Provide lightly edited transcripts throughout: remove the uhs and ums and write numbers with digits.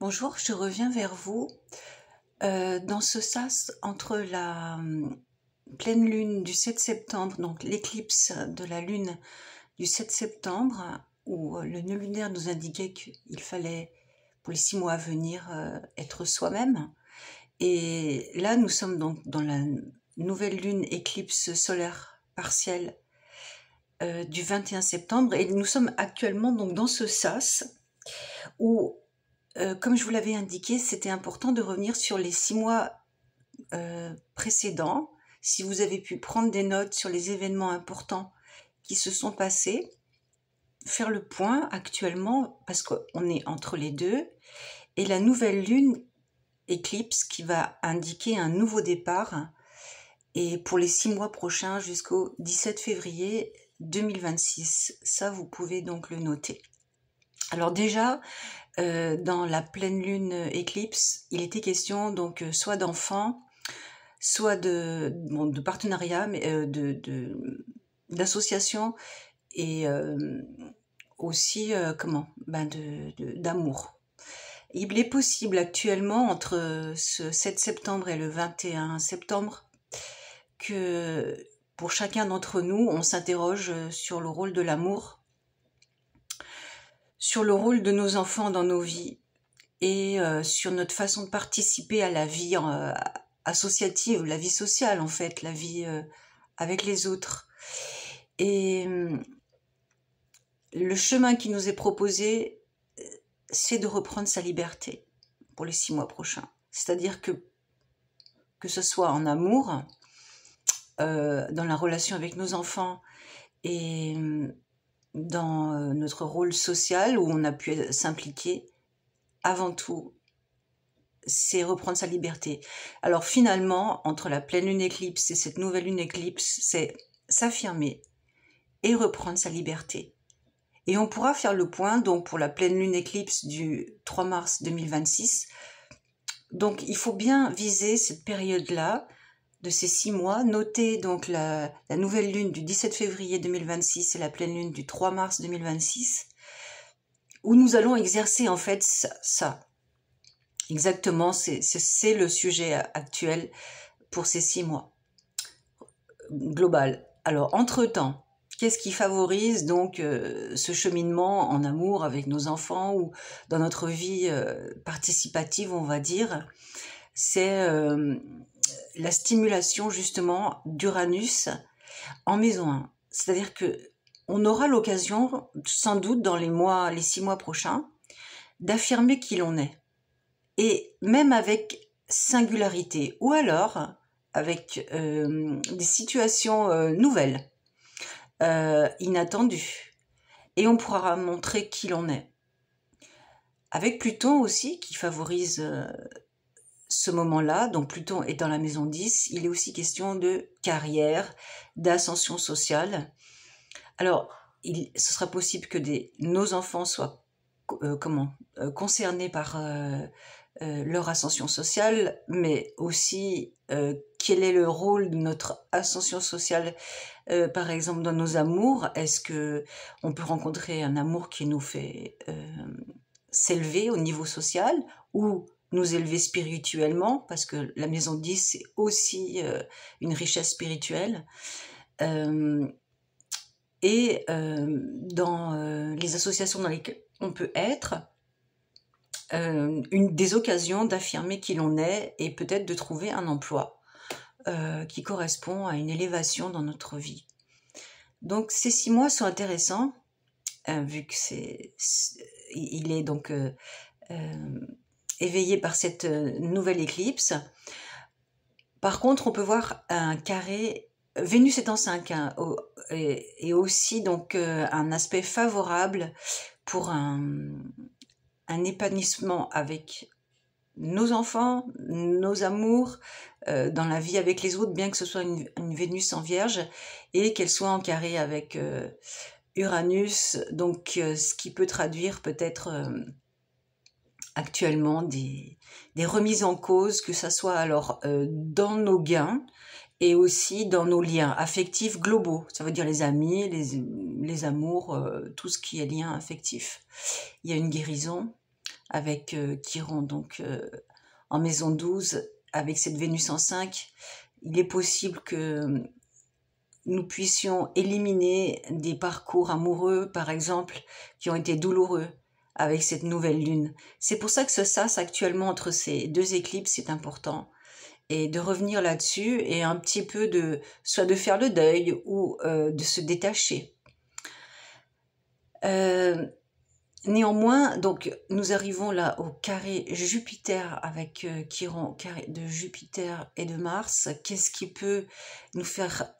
Bonjour, je reviens vers vous dans ce sas entre la pleine lune du 7 septembre, donc l'éclipse de la lune du 7 septembre, où le nœud lunaire nous indiquait qu'il fallait, pour les 6 mois à venir, être soi-même. Et là, nous sommes donc dans la nouvelle lune éclipse solaire partielle du 21 septembre, et nous sommes actuellement donc dans ce sas où comme je vous l'avais indiqué, c'était important de revenir sur les 6 mois précédents. Si vous avez pu prendre des notes sur les événements importants qui se sont passés, faire le point actuellement, parce qu'on est entre les deux, et la nouvelle lune éclipse qui va indiquer un nouveau départ, et pour les 6 mois prochains jusqu'au 17 février 2026. Ça, vous pouvez donc le noter. Alors déjà, dans la pleine lune éclipse, il était question donc soit d'enfants, soit de partenariat, mais d'associations et aussi d'amour. Il est possible actuellement entre ce 7 septembre et le 21 septembre que pour chacun d'entre nous, on s'interroge sur le rôle de l'amour, sur le rôle de nos enfants dans nos vies et sur notre façon de participer à la vie associative, la vie sociale en fait, la vie avec les autres. Et le chemin qui nous est proposé, c'est de reprendre sa liberté pour les 6 mois prochains. C'est-à-dire que ce soit en amour, dans la relation avec nos enfants et dans notre rôle social où on a pu s'impliquer, avant tout, c'est reprendre sa liberté. Alors finalement, entre la pleine lune éclipse et cette nouvelle lune éclipse, c'est s'affirmer et reprendre sa liberté. Et on pourra faire le point donc pour la pleine lune éclipse du 3 mars 2026. Donc il faut bien viser cette période-là de ces 6 mois, noter donc la nouvelle lune du 17 février 2026 et la pleine lune du 3 mars 2026, où nous allons exercer en fait ça. Exactement, c'est le sujet actuel pour ces 6 mois global. Alors entre-temps, qu'est-ce qui favorise donc ce cheminement en amour avec nos enfants ou dans notre vie participative, on va dire? C'est la stimulation justement d'Uranus en maison 1. C'est-à-dire que on aura l'occasion, sans doute dans les 6 mois prochains, d'affirmer qui l'on est. Et même avec singularité, ou alors avec des situations nouvelles, inattendues. Et on pourra montrer qui l'on est. Avec Pluton aussi, qui favorise ce moment-là, donc Pluton est dans la maison 10, il est aussi question de carrière, d'ascension sociale. Alors, ce sera possible que nos enfants soient concernés par leur ascension sociale, mais aussi quel est le rôle de notre ascension sociale, par exemple dans nos amours. Est-ce que on peut rencontrer un amour qui nous fait s'élever au niveau social ou nous élever spirituellement, parce que la maison 10 c'est aussi une richesse spirituelle, et dans les associations dans lesquelles on peut être, des occasions d'affirmer qui l'on est et peut-être de trouver un emploi qui correspond à une élévation dans notre vie. Donc ces 6 mois sont intéressants vu que il est donc éveillé par cette nouvelle éclipse. Par contre, on peut voir un carré, Vénus est en 5, hein, et aussi donc un aspect favorable pour un épanouissement avec nos enfants, nos amours, dans la vie avec les autres, bien que ce soit une Vénus en Vierge et qu'elle soit en carré avec Uranus, donc ce qui peut traduire peut-être actuellement des remises en cause, que ça soit alors dans nos gains et aussi dans nos liens affectifs globaux. Ça veut dire les amis, les amours, tout ce qui est lien affectif. Il y a une guérison avec Chiron, donc en maison 12, avec cette Vénus en 5, il est possible que nous puissions éliminer des parcours amoureux, par exemple, qui ont été douloureux avec cette nouvelle lune. C'est pour ça que ce sas actuellement entre ces deux éclipses est important. Et de revenir là-dessus et un petit peu soit de faire le deuil ou de se détacher. Néanmoins, donc nous arrivons là au carré Jupiter avec Chiron, carré de Jupiter et de Mars. Qu'est-ce qui peut nous faire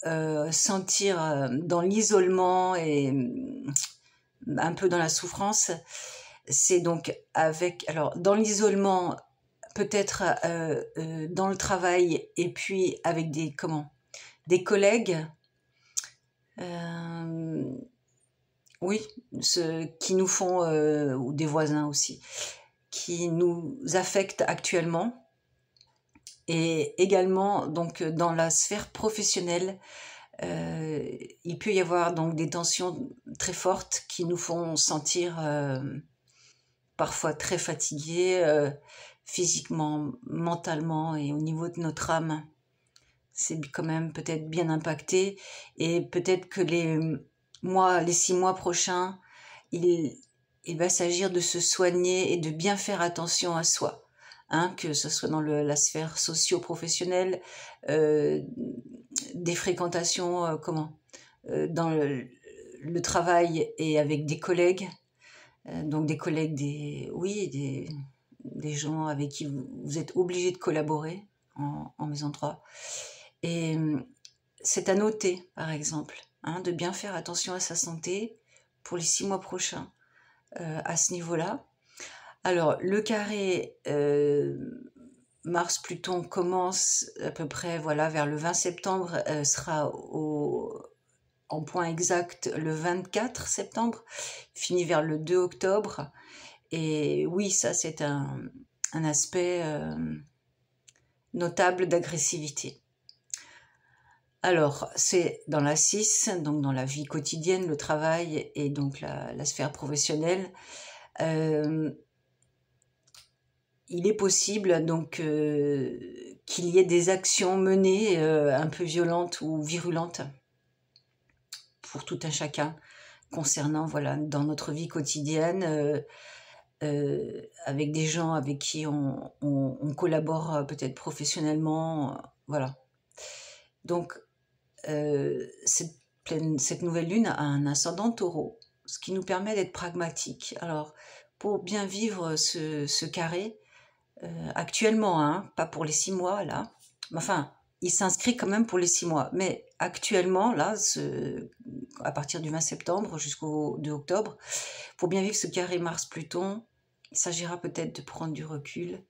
sentir dans l'isolement et un peu dans la souffrance? C'est donc alors dans l'isolement, peut-être dans le travail et puis avec des collègues. Oui, ceux qui nous font, ou des voisins aussi, qui nous affectent actuellement. Et également, donc, dans la sphère professionnelle, il peut y avoir donc des tensions très fortes qui nous font sentir parfois très fatigués, physiquement, mentalement et au niveau de notre âme. C'est quand même peut-être bien impacté et peut-être que les 6 mois prochains, il va s'agir de se soigner et de bien faire attention à soi, hein, que ce soit dans la sphère socio-professionnelle, des fréquentations, dans le travail et avec des collègues, donc des collègues, des gens avec qui vous êtes obligé de collaborer en maison 3. Et c'est à noter, par exemple, hein, de bien faire attention à sa santé pour les 6 mois prochains à ce niveau-là. Alors, le carré Mars-Pluton commence à peu près vers le 20 septembre, sera en point exact le 24 septembre, finit vers le 2 octobre. Et oui, ça c'est un aspect notable d'agressivité. Alors, c'est dans la 6, donc dans la vie quotidienne, le travail et donc la sphère professionnelle. Il est possible donc qu'il y ait des actions menées un peu violentes ou virulentes pour tout un chacun concernant, dans notre vie quotidienne, avec des gens avec qui on collabore peut-être professionnellement, voilà. Donc, cette nouvelle lune a un ascendant Taureau, ce qui nous permet d'être pragmatiques. Alors, pour bien vivre ce carré, actuellement, hein, pas pour les 6 mois, là, enfin, il s'inscrit quand même pour les 6 mois, mais actuellement, là, à partir du 20 septembre jusqu'au 2 octobre, pour bien vivre ce carré Mars-Pluton, il s'agira peut-être de prendre du recul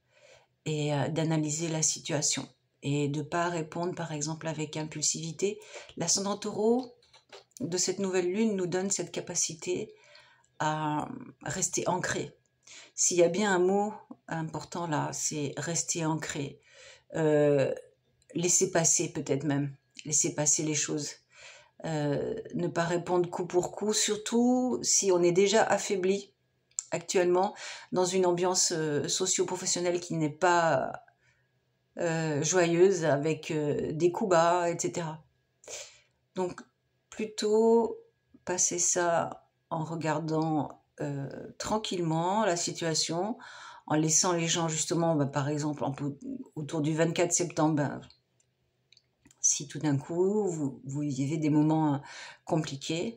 et d'analyser la situation et de ne pas répondre, par exemple, avec impulsivité. L'ascendant Taureau de cette nouvelle lune nous donne cette capacité à rester ancré. S'il y a bien un mot important là, c'est rester ancré. Laisser passer peut-être même, laisser passer les choses. Ne pas répondre coup pour coup, surtout si on est déjà affaibli actuellement dans une ambiance socio-professionnelle qui n'est pas joyeuse, avec des coups bas, etc. Donc plutôt passer ça en regardant tranquillement la situation, en laissant les gens justement, par exemple, autour du 24 septembre, si tout d'un coup vous vivez des moments compliqués,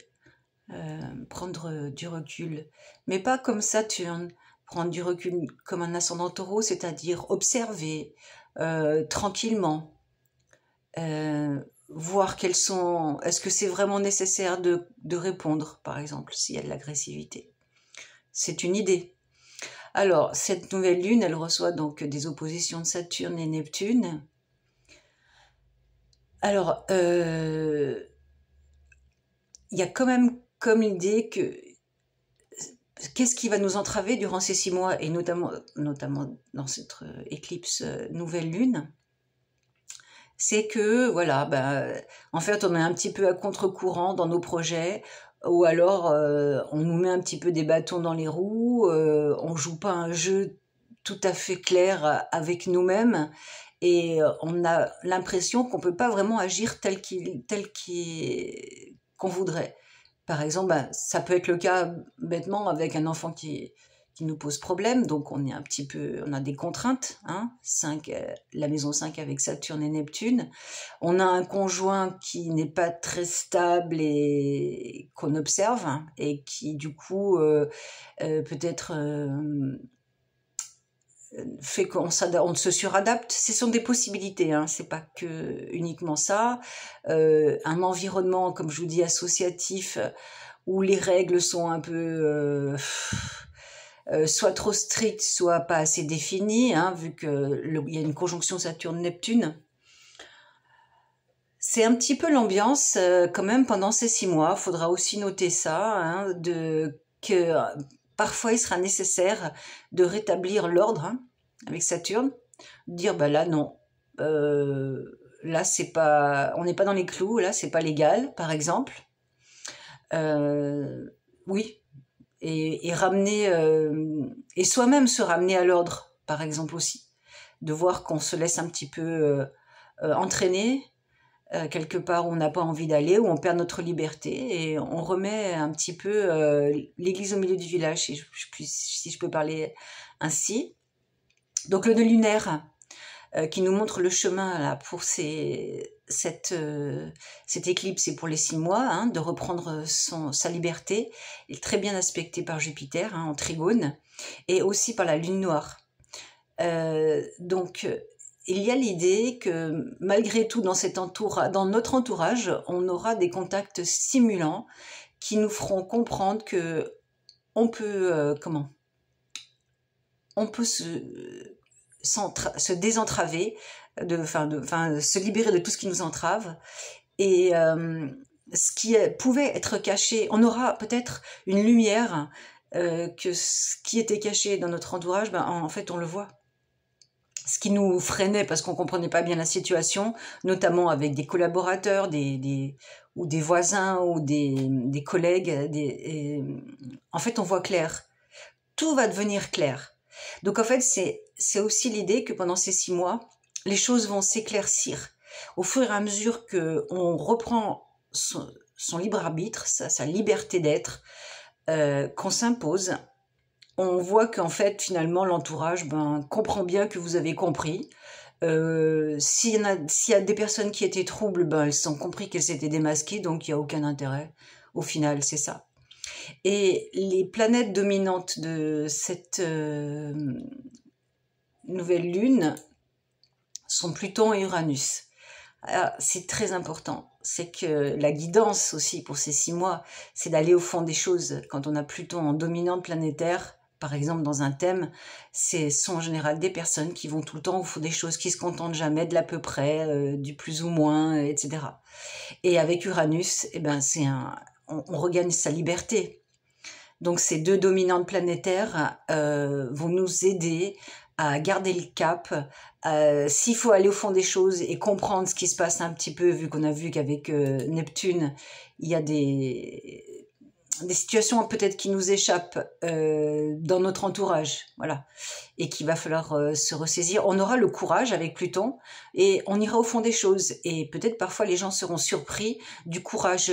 prendre du recul, mais pas comme Saturne, prendre du recul comme un ascendant Taureau, c'est-à-dire observer tranquillement, voir est-ce que c'est vraiment nécessaire de répondre, par exemple, s'il y a de l'agressivité. C'est une idée. Alors, cette nouvelle lune, elle reçoit donc des oppositions de Saturne et Neptune. Alors, il y a quand même comme l'idée que qu'est-ce qui va nous entraver durant ces 6 mois, et notamment dans cette éclipse nouvelle lune, c'est que, en fait, on est un petit peu à contre-courant dans nos projets, ou alors on nous met un petit peu des bâtons dans les roues, on joue pas un jeu tout à fait clair avec nous-mêmes, et on a l'impression qu'on peut pas vraiment agir qu'on voudrait. Par exemple, ben, ça peut être le cas bêtement avec un enfant qui nous pose problème, donc on est un petit peu, on a des contraintes, hein, la maison 5 avec Saturne et Neptune. On a un conjoint qui n'est pas très stable et qu'on observe, hein, et qui du coup peut-être fait qu'on se suradapte. Ce sont des possibilités, hein, c'est pas que uniquement ça. Un environnement, comme je vous dis, associatif, où les règles sont un peu soit trop strictes, soit pas assez définies, hein, vu qu'il y a une conjonction Saturne-Neptune. C'est un petit peu l'ambiance quand même pendant ces 6 mois. Il faudra aussi noter ça, hein, que parfois il sera nécessaire de rétablir l'ordre, hein, avec Saturne, dire bah là non, là c'est pas, on n'est pas dans les clous, là c'est pas légal, par exemple. Oui, et ramener et soi-même se ramener à l'ordre, par exemple aussi, de voir qu'on se laisse un petit peu entraîner quelque part où on n'a pas envie d'aller, où on perd notre liberté, et on remet un petit peu l'église au milieu du village, si je peux parler ainsi. Donc le nœud lunaire qui nous montre le chemin là, pour cette éclipse et pour les 6 mois, hein, de reprendre sa liberté, est très bien aspecté par Jupiter, hein, en trigone, et aussi par la lune noire. Donc il y a l'idée que malgré tout dans notre entourage, on aura des contacts stimulants qui nous feront comprendre que on peut on peut se désentraver, se libérer de tout ce qui nous entrave, et ce qui pouvait être caché, on aura peut-être une lumière que ce qui était caché dans notre entourage, ben, en fait on le voit. Ce qui nous freinait parce qu'on comprenait pas bien la situation, notamment avec des collaborateurs, ou des voisins, ou des collègues. En fait, on voit clair. Tout va devenir clair. Donc en fait, c'est aussi l'idée que pendant ces 6 mois, les choses vont s'éclaircir. Au fur et à mesure qu'on reprend son libre arbitre, sa liberté d'être, qu'on s'impose, on voit qu'en fait, finalement, l'entourage comprend bien que vous avez compris. S'il y a des personnes qui étaient troubles, elles ont compris qu'elles s'étaient démasquées, donc il n'y a aucun intérêt. Au final, c'est ça. Et les planètes dominantes de cette nouvelle lune sont Pluton et Uranus. Alors, c'est très important. C'est que la guidance aussi pour ces 6 mois, c'est d'aller au fond des choses. Quand on a Pluton en dominante planétaire, par exemple dans un thème, sont en général des personnes qui vont tout le temps au fond des choses, qui se contentent jamais de l'à peu près, du plus ou moins, etc. Et avec Uranus, on regagne sa liberté. Donc ces 2 dominantes planétaires vont nous aider à garder le cap. S'il faut aller au fond des choses et comprendre ce qui se passe un petit peu, vu qu'on a vu qu'avec Neptune, il y a des situations peut-être qui nous échappent dans notre entourage, voilà, et qu'il va falloir se ressaisir. On aura le courage avec Pluton et on ira au fond des choses. Et peut-être parfois les gens seront surpris du courage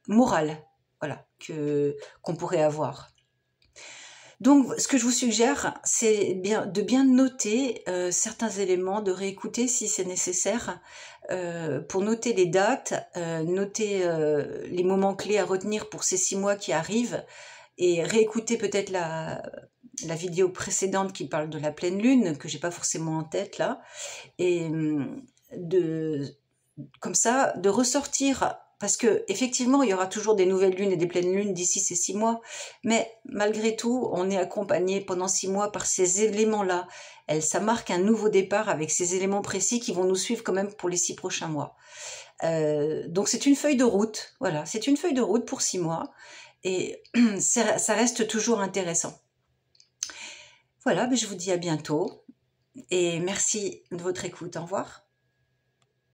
moral, voilà, qu'on pourrait avoir. Donc, ce que je vous suggère, c'est de bien noter certains éléments, de réécouter si c'est nécessaire, pour noter les dates, noter les moments clés à retenir pour ces 6 mois qui arrivent, et réécouter peut-être la vidéo précédente qui parle de la pleine lune, que j'ai pas forcément en tête là, et comme ça, de ressortir. Parce que effectivement, il y aura toujours des nouvelles lunes et des pleines lunes d'ici ces 6 mois, mais malgré tout, on est accompagné pendant 6 mois par ces éléments-là. Ça marque un nouveau départ avec ces éléments précis qui vont nous suivre quand même pour les 6 prochains mois. Donc c'est une feuille de route, voilà, c'est une feuille de route pour 6 mois, et ça reste toujours intéressant. Voilà, je vous dis à bientôt, et merci de votre écoute, au revoir.